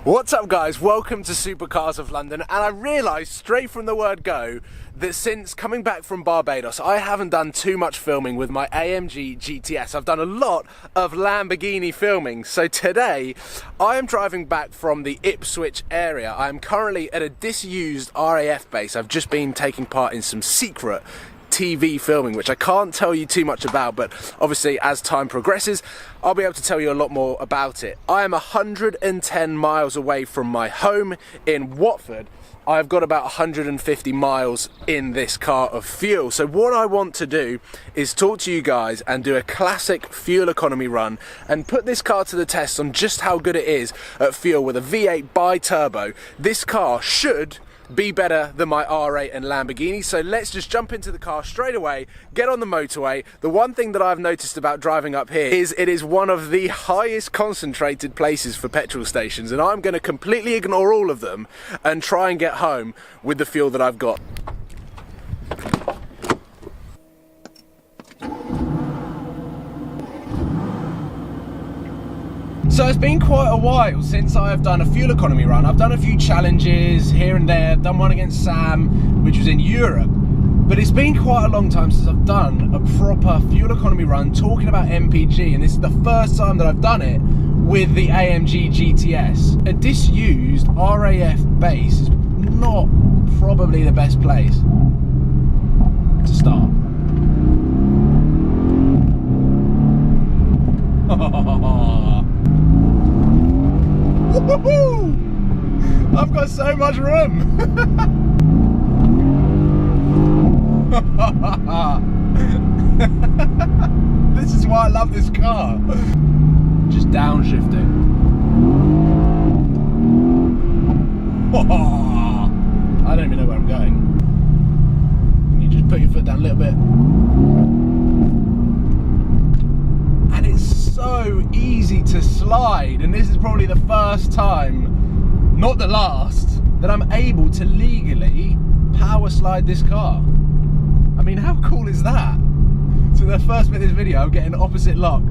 What's up guys, welcome to Supercars of London, and I realised straight from the word go that since coming back from Barbados I haven't done too much filming with my AMG GTS. I've done a lot of Lamborghini filming, so today I am driving back from the Ipswich area. I am currently at a disused RAF base. I've just been taking part in some secret TV filming, which I can't tell you too much about, but obviously as time progresses I'll be able to tell you a lot more about it. I am 110 miles away from my home in Watford. I've got about 150 miles in this car of fuel. So what I want to do is talk to you guys and do a classic fuel economy run and put this car to the test on just how good it is at fuel with a V8 bi-turbo. This car should be better than my R8 and Lamborghini, so let's just jump into the car straight away, get on the motorway. The one thing that I've noticed about driving up here is it is one of the highest concentrated places for petrol stations, and I'm going to completely ignore all of them and try and get home with the fuel that I've got. So it's been quite a while since I have done a fuel economy run. I've done a few challenges here and there, done one against Sam, which was in Europe. But it's been quite a long time since I've done a proper fuel economy run talking about MPG, and this is the first time that I've done it with the AMG GTS. A disused RAF base is not probably the best place to start. I've got so much room. This is why I love this car. Just downshifting. I don't even know where I'm going. And you just put your foot down a little bit. And it's so easy to slide, and this is probably the first time, not the last, that I'm able to legally power slide this car. I mean, how cool is that? So the first bit of this video, I'm getting opposite lock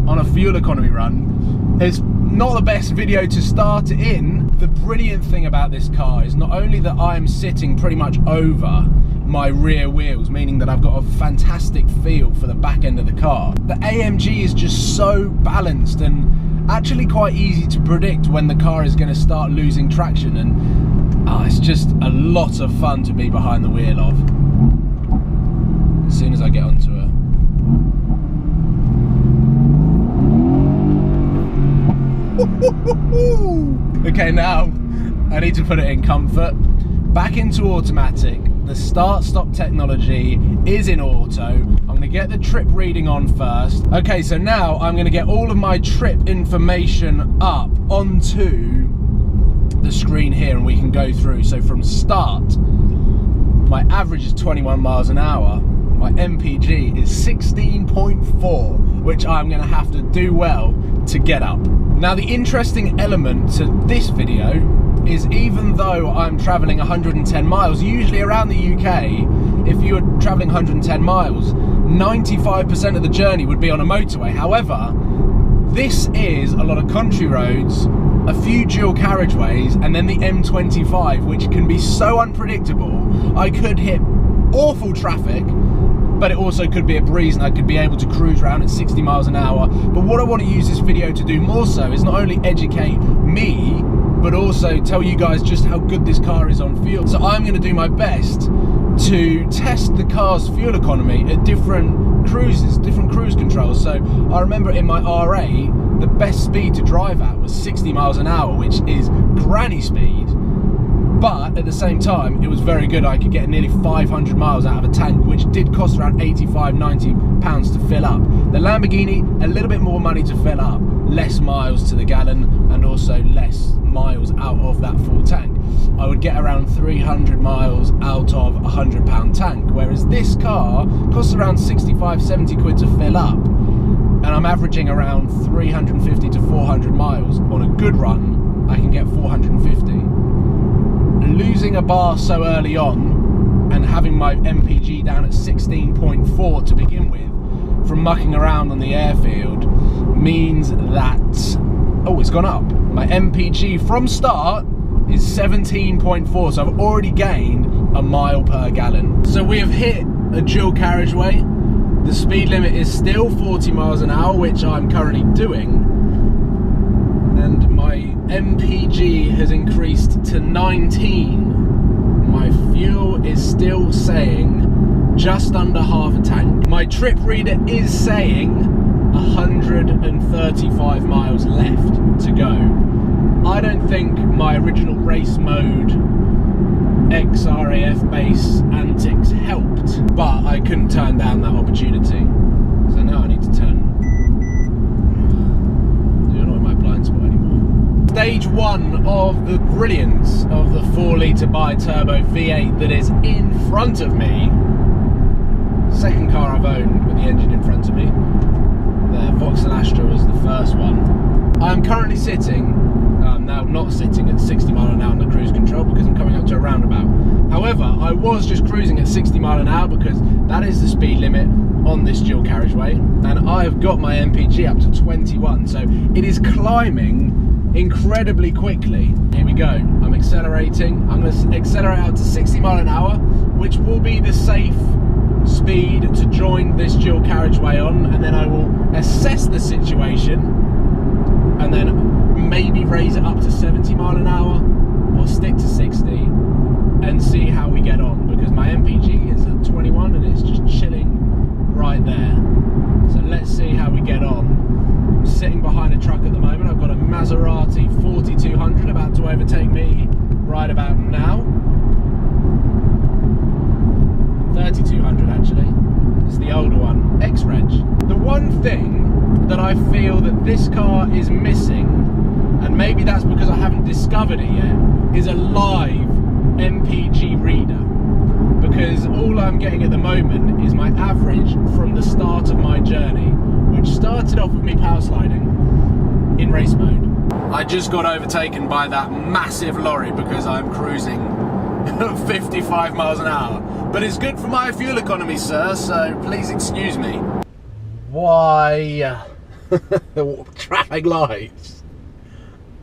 on a fuel economy run. It's not the best video to start it in. The brilliant thing about this car is not only that I'm sitting pretty much over my rear wheels, meaning that I've got a fantastic feel for the back end of the car. The AMG is just so balanced and actually quite easy to predict when the car is going to start losing traction, and it's just a lot of fun to be behind the wheel of as soon as I get onto it. Okay, now I need to put it in comfort. Back into automatic. The start-stop technology is in auto. I'm going to get the trip reading on first. Okay, so now I'm going to get all of my trip information up onto the screen here and we can go through. So from start, my average is 21 miles an hour. My MPG is 16.4, which I'm going to have to do well to get up. Now, the interesting element to this video is even though I'm travelling 110 miles, usually around the UK, if you were travelling 110 miles, 95% of the journey would be on a motorway. However, this is a lot of country roads, a few dual carriageways, and then the M25, which can be so unpredictable. I could hit awful traffic, but it also could be a breeze and I could be able to cruise around at 60 miles an hour. But what I want to use this video to do more so is not only educate me, but also tell you guys just how good this car is on fuel. So I'm going to do my best to test the car's fuel economy at different cruises, different cruise controls. So I remember in my R8, the best speed to drive at was 60 miles an hour, which is granny speed. But at the same time, it was very good. I could get nearly 500 miles out of a tank, which did cost around 85, 90 pounds to fill up. The Lamborghini, a little bit more money to fill up, less miles to the gallon, and also less miles out of that full tank. I would get around 300 miles out of a £100 tank, whereas this car costs around 65, 70 quid to fill up, and I'm averaging around 350 to 400 miles. On a good run, I can get 450. Losing a bar so early on and having my MPG down at 16.4 to begin with from mucking around on the airfield means that oh, it's gone up. My MPG from start is 17.4, so I've already gained a mile per gallon. So we have hit a dual carriageway. The speed limit is still 40 miles an hour, which I'm currently doing. And my MPG has increased to 19. My fuel is still saying just under half a tank. My trip reader is saying 135 miles left to go. I don't think my original race mode XRAF base antics helped, but I couldn't turn down that opportunity. So now I need to turn. You're not in my blind spot anymore. Stage 1 of the brilliance of the 4-litre bi-turbo V8 that is in front of me. Second car I've owned with the engine in front of me. The Vauxhall Astra was the first one. I'm currently sitting, now not sitting at 60 mile an hour on the cruise control because I'm coming up to a roundabout. However, I was just cruising at 60 mile an hour because that is the speed limit on this dual carriageway, and I have got my MPG up to 21, so it is climbing incredibly quickly. Here we go, I'm accelerating. I'm going to accelerate out to 60 mile an hour, which will be the safe speed to join this dual carriageway on, and then I will assess the situation and then maybe raise it up to 70 mile an hour or stick to 60 and see how we get on, because my MPG is at 21 and it's just chilling right there. So let's see how we get on. I'm sitting behind a truck at the moment. I've got a Maserati 4200 about to overtake me right about now. 3200 actually. It's the older one, X-Reg. The one thing that I feel that this car is missing, and maybe that's because I haven't discovered it yet, is a live MPG reader. Because all I'm getting at the moment is my average from the start of my journey, which started off with me power sliding in race mode. I just got overtaken by that massive lorry because I'm cruising 55 miles an hour. But it's good for my fuel economy, sir, so please excuse me. Why? Traffic lights.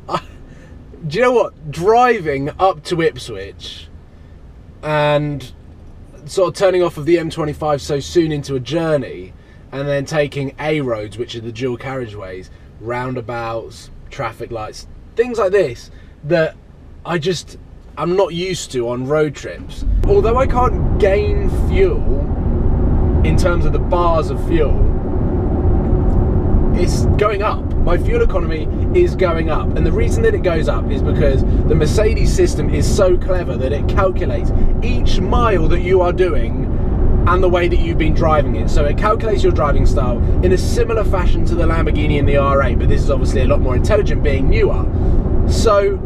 Do you know what? Driving up to Ipswich and sort of turning off of the M25 so soon into a journey, and then taking A roads, which are the dual carriageways, roundabouts, traffic lights, things like this, that I'm not used to on road trips. Although I can't gain fuel in terms of the bars of fuel, it's going up. My fuel economy is going up, and the reason that it goes up is because the Mercedes system is so clever that it calculates each mile that you are doing and the way that you've been driving it. So it calculates your driving style in a similar fashion to the Lamborghini and the R8, but this is obviously a lot more intelligent, being newer. So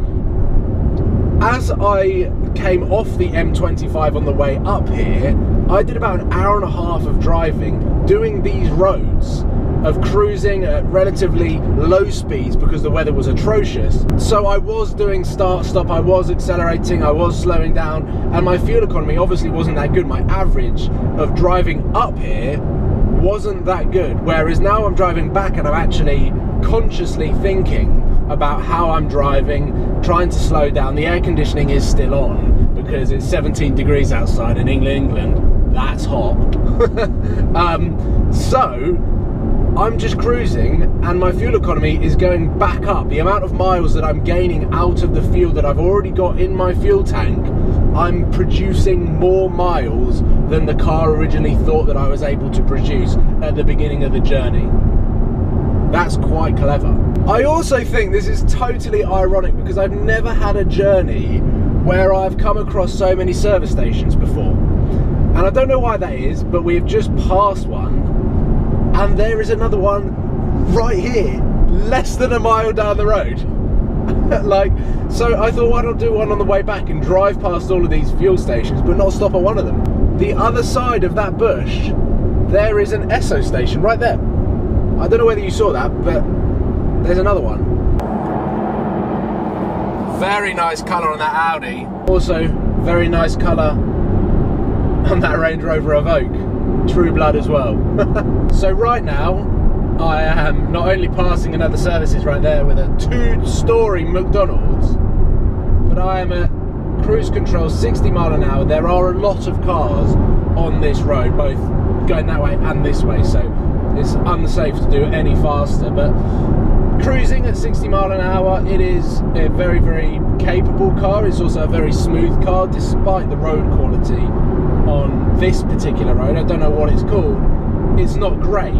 as I came off the M25 on the way up here, I did about an hour and a half of driving doing these roads, of cruising at relatively low speeds because the weather was atrocious. So I was doing start-stop, I was accelerating, I was slowing down, and my fuel economy obviously wasn't that good. My average of driving up here wasn't that good, whereas now I'm driving back and I'm actually consciously thinking about how I'm driving, trying to slow down. The air conditioning is still on because it's 17 degrees outside in England. That's hot. So I'm just cruising and my fuel economy is going back up. The amount of miles that I'm gaining out of the fuel that I've already got in my fuel tank, I'm producing more miles than the car originally thought that I was able to produce at the beginning of the journey. That's quite clever. I also think this is totally ironic because I've never had a journey where I've come across so many service stations before. And I don't know why that is, but we've just passed one. And there is another one right here, less than a mile down the road. So I thought, why not do one on the way back and drive past all of these fuel stations, but not stop at one of them. The other side of that bush, there is an Esso station right there. I don't know whether you saw that, but there's another one. Very nice colour on that Audi. Also, very nice colour on that Range Rover Evoque. True blood as well. So right now, I am not only passing another services right there with a 2-storey McDonald's, but I am at cruise control 60 mile an hour. There are a lot of cars on this road, both going that way and this way, so it's unsafe to do any faster, but cruising at 60 mile an hour, it is a very, very capable car. It's also a very smooth car, despite the road quality on this particular road. I don't know what it's called. It's not great,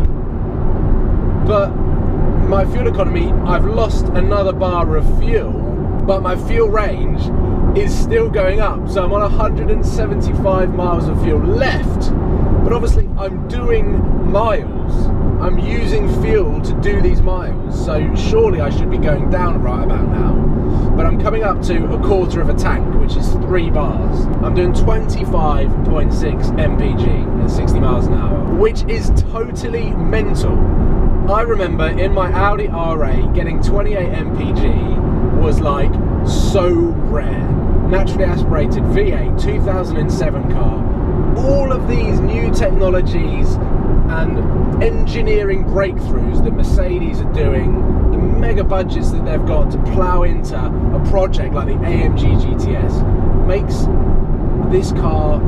but my fuel economy, I've lost another bar of fuel, but my fuel range is still going up. So I'm on 175 miles of fuel left, but obviously I'm doing miles. I'm using fuel to do these miles, so surely I should be going down right about now. But I'm coming up to a quarter of a tank, which is 3 bars. I'm doing 25.6 mpg at 60 miles an hour, which is totally mental. I remember in my Audi R8 getting 28 mpg was like so rare. Naturally aspirated V8 2007 car. All of these new technologies and engineering breakthroughs that Mercedes are doing, the mega budgets that they've got to plough into a project like the AMG GTS, makes this car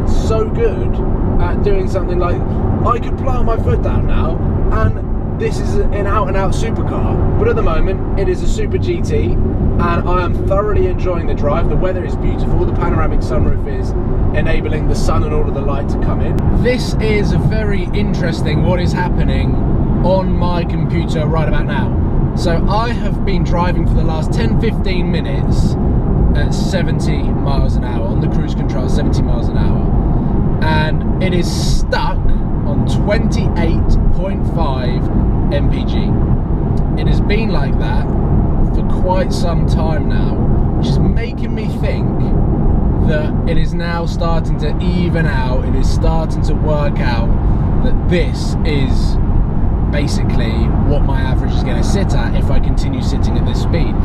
so good at doing something like, I could plough my foot down now, and this is an out-and-out supercar, but at the moment it is a Super GT, and I am thoroughly enjoying the drive. The weather is beautiful, the panoramic sunroof is enabling the sun and all of the light to come in. This is very interesting what is happening on my computer right about now. So I have been driving for the last 10-15 minutes at 70 miles an hour on the cruise control, 70 miles an hour, and it is stuck on 28.5 mpg. It has been like that for quite some time now, which is making me think that it is now starting to even out. It is starting to work out that this is basically what my average is going to sit at if I continue sitting at this speed.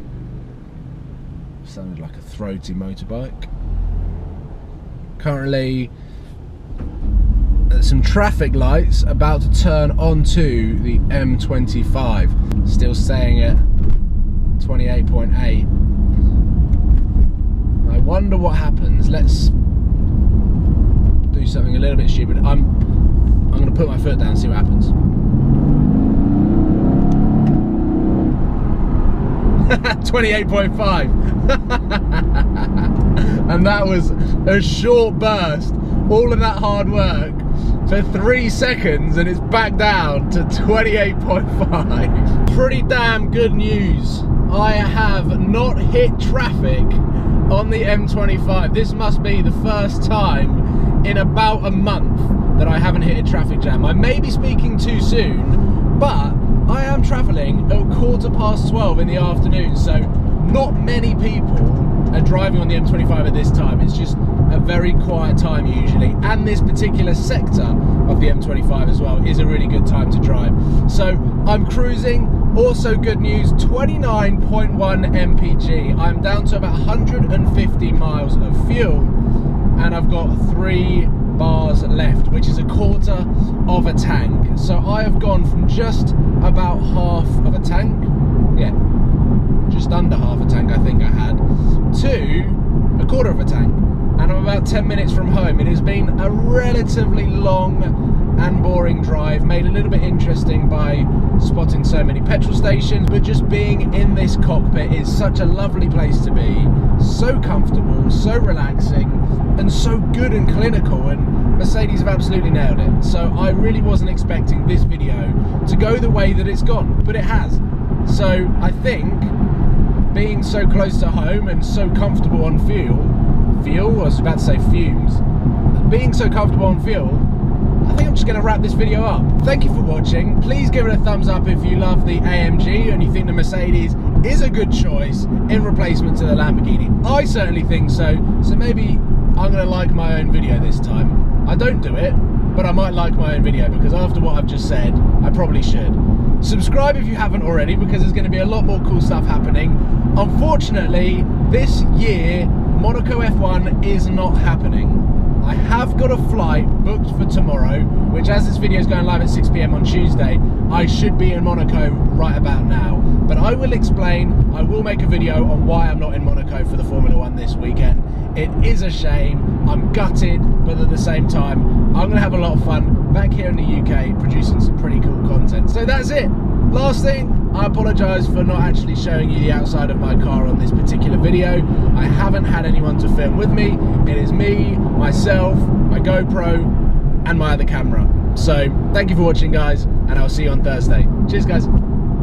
Sounded like a throaty motorbike. Currently some traffic lights about to turn onto the M25. Still staying at 28.8. I wonder what happens. Let's do something a little bit stupid. I'm going to put my foot down and see what happens. 28.5. And that was a short burst. All of that hard work for 3 seconds, and it's back down to 28.5. Pretty damn good news. I have not hit traffic on the M25. This must be the first time in about a month that I haven't hit a traffic jam. I may be speaking too soon, but I am travelling at 12:15 in the afternoon, so not many people are driving on the M25 at this time. It's just a very quiet time usually, and this particular sector of the M25 as well is a really good time to drive. So I'm cruising. Also good news, 29.1 mpg. I'm down to about 150 miles of fuel, and I've got 3 bars left, which is a quarter of a tank. So I have gone from just about half of a tank, yeah, just under half a tank I think I had, to a quarter of a tank, and I'm about 10 minutes from home. It has been a relatively long and boring drive, made a little bit interesting by spotting so many petrol stations, but just being in this cockpit is such a lovely place to be, so comfortable, so relaxing, and so good and clinical, and Mercedes have absolutely nailed it. So I really wasn't expecting this video to go the way that it's gone, but it has. So I think being so close to home and so comfortable on fuel, I was about to say fumes, being so comfortable on fuel, I think I'm just going to wrap this video up. Thank you for watching. Please give it a thumbs up if you love the AMG and you think the Mercedes is a good choice in replacement to the Lamborghini. I certainly think so, so maybe I'm going to like my own video this time. I don't do it, but I might like my own video, because after what I've just said, I probably should. Subscribe if you haven't already, because there's going to be a lot more cool stuff happening. Unfortunately, this year, Monaco F1 is not happening. I have got a flight booked for tomorrow, which, as this video is going live at 6 PM on Tuesday, I should be in Monaco right about now. But I will explain, I will make a video on why I'm not in Monaco for the Formula 1 this weekend. It is a shame, I'm gutted, but at the same time, I'm gonna have a lot of fun back here in the UK producing some pretty cool content. So that's it. Last thing, I apologise for not actually showing you the outside of my car on this particular video. I haven't had anyone to film with me. It is me, myself, my GoPro, and my other camera. So thank you for watching, guys, and I'll see you on Thursday. Cheers, guys.